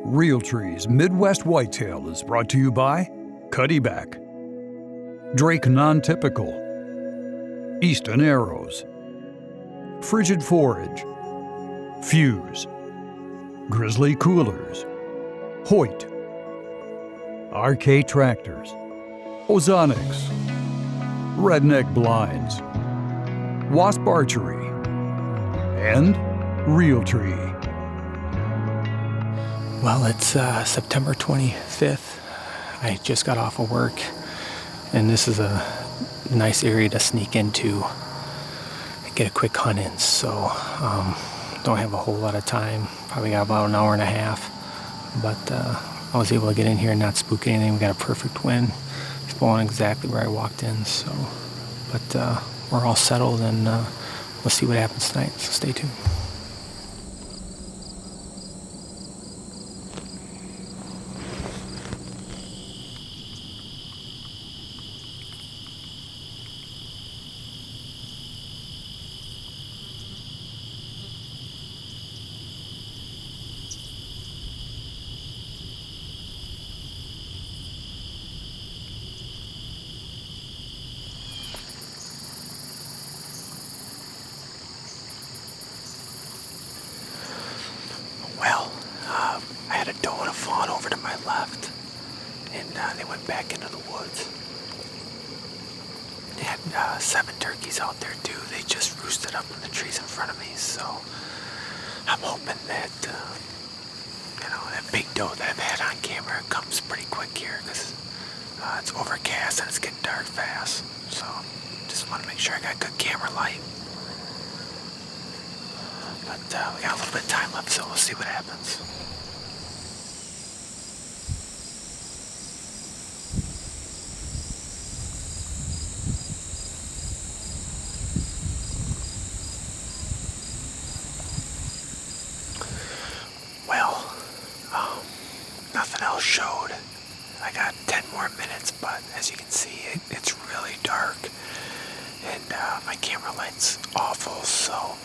Realtree's Midwest Whitetail is brought to you by Cuddyback, Drake Non-Typical, Easton Arrows, Frigid Forage, Fuse, Grizzly Coolers, Hoyt, RK Tractors, Ozonics, Redneck Blinds, Wasp Archery, and Realtree. Well, it's September 25th. I just got off of work, and this is a nice area to sneak into and get a quick hunt in. So, don't have a whole lot of time. Probably got about an hour and a half, but I was able to get in here and not spook anything. We got a perfect wind. It's blowing exactly where I walked in. So, but we're all settled, and we'll see what happens tonight. So stay tuned. I had a doe and a fawn over to my left, and they went back into the woods. They had 7 turkeys out there too. They just roosted up in the trees in front of me, so I'm hoping that that big doe that I've had on camera comes pretty quick here, because it's overcast and it's getting dark fast. So just want to make sure I got good camera light. But we got a little bit of time left, so we'll see what happens. Well, nothing else showed. I got 10 more minutes, but as you can see, it's really dark, and my camera light's awful, so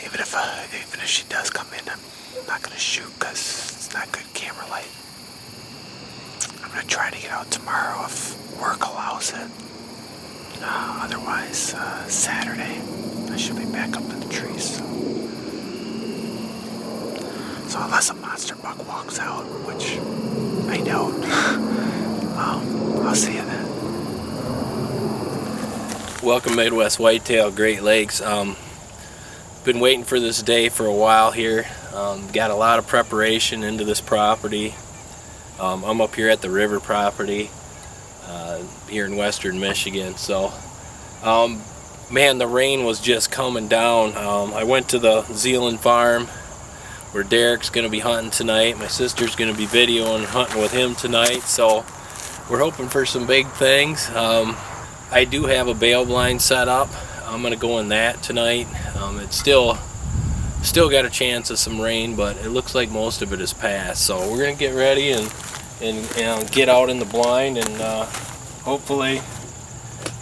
even if she does come in, I'm not going to shoot because it's not good camera light. I'm going to try to get out tomorrow if work allows it. Otherwise, Saturday, I should be back up in the trees. So unless a monster buck walks out, which I don't, I'll see you then. Welcome Midwest Whitetail, Great Lakes. Been waiting for this day for a while here. Got a lot of preparation into this property. I'm up here at the river property here in western Michigan. So man, the rain was just coming down. I went to the Zealand farm where Derek's gonna be hunting tonight. My sister's gonna be videoing hunting with him tonight, so we're hoping for some big things. I do have a bail blind set up. I'm gonna go in that tonight. It's still got a chance of some rain, but it looks like most of it has passed. So we're gonna get ready and get out in the blind, and hopefully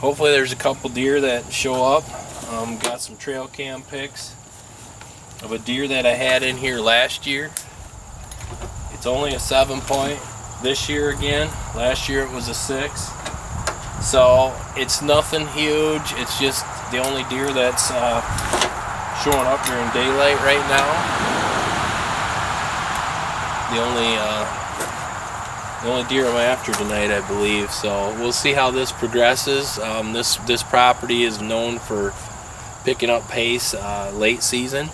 there's a couple deer that show up. Got some trail cam pics of a deer that I had in here last year. It's only a 7-point this year again. Last year it was a 6. So it's nothing huge. It's just the only deer that's showing up during daylight right now. The only deer I'm after tonight, I believe. So we'll see how this progresses. This property is known for picking up pace late season.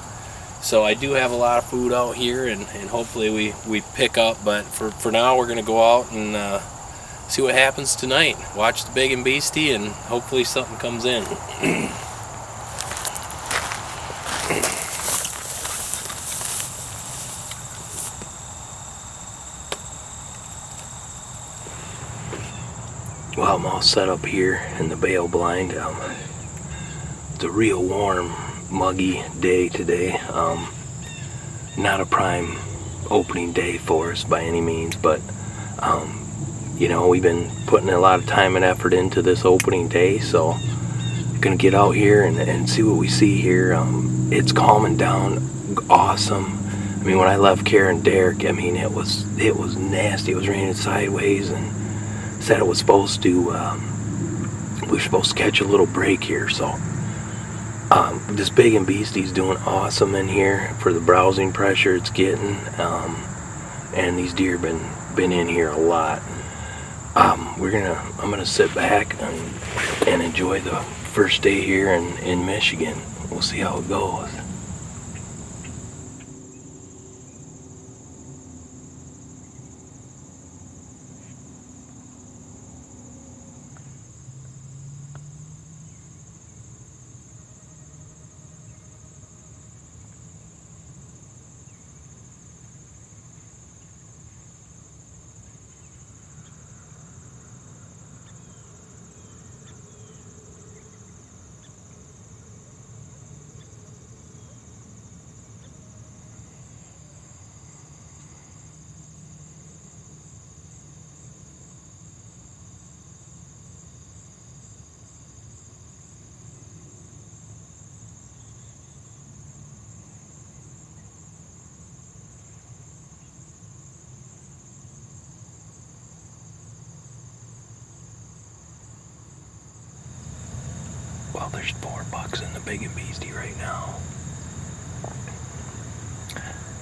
So I do have a lot of food out here, and hopefully we pick up. But for now, we're going to go out and see what happens tonight. Watch the big and beastie, and hopefully something comes in. Well, I'm all set up here in the bail blind. It's a real warm, muggy day today. Not a prime opening day for us by any means, but we've been putting a lot of time and effort into this opening day, so I'm gonna get out here and see what we see here. It's calming down awesome. I mean, when I left Karen Derrick, I mean, it was nasty. It was raining sideways, and said it was supposed to, we were supposed to catch a little break here, so this Big and Beastie's doing awesome in here for the browsing pressure it's getting, and these deer been in here a lot. I'm gonna sit back and enjoy the first day here in Michigan. We'll see how it goes. Well, there's 4 bucks in the Big and Beastie right now.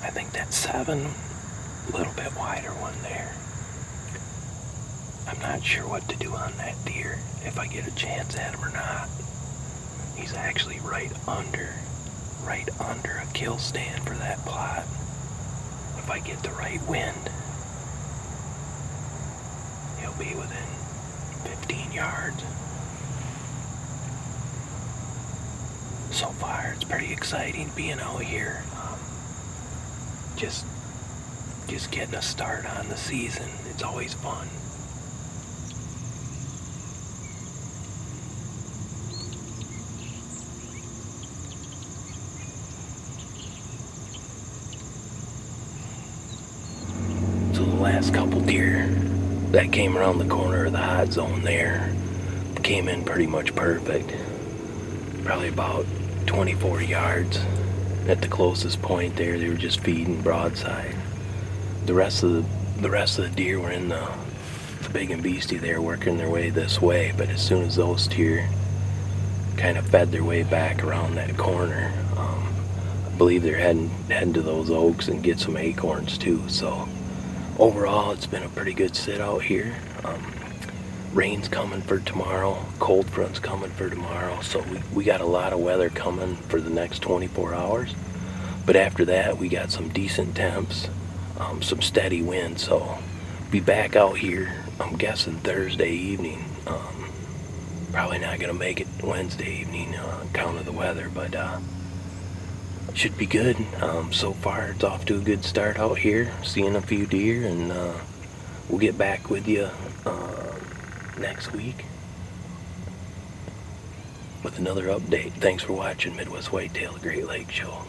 I think that's 7, a little bit wider one there. I'm not sure what to do on that deer, if I get a chance at him or not. He's actually right under a kill stand for that plot. If I get the right wind, he'll be within 15 yards. So far, it's pretty exciting being out here. Just getting a start on the season. It's always fun. So the last couple deer that came around the corner of the hot zone there came in pretty much perfect. Probably about 24 yards at the closest point there. They were just feeding broadside. The rest of the deer were in the Big and Beastie there, working their way this way. But as soon as those deer kind of fed their way back around that corner, I believe they're heading to those oaks and get some acorns too. So overall, it's been a pretty good sit out here. Rain's coming for tomorrow, cold front's coming for tomorrow, so we got a lot of weather coming for the next 24 hours. But after that, we got some decent temps, some steady wind, so be back out here, I'm guessing Thursday evening. Probably not gonna make it Wednesday evening on account of the weather, but should be good. So far, it's off to a good start out here, seeing a few deer, and we'll get back with you next week with another update. Thanks for watching Midwest Whitetail, the Great Lakes Show.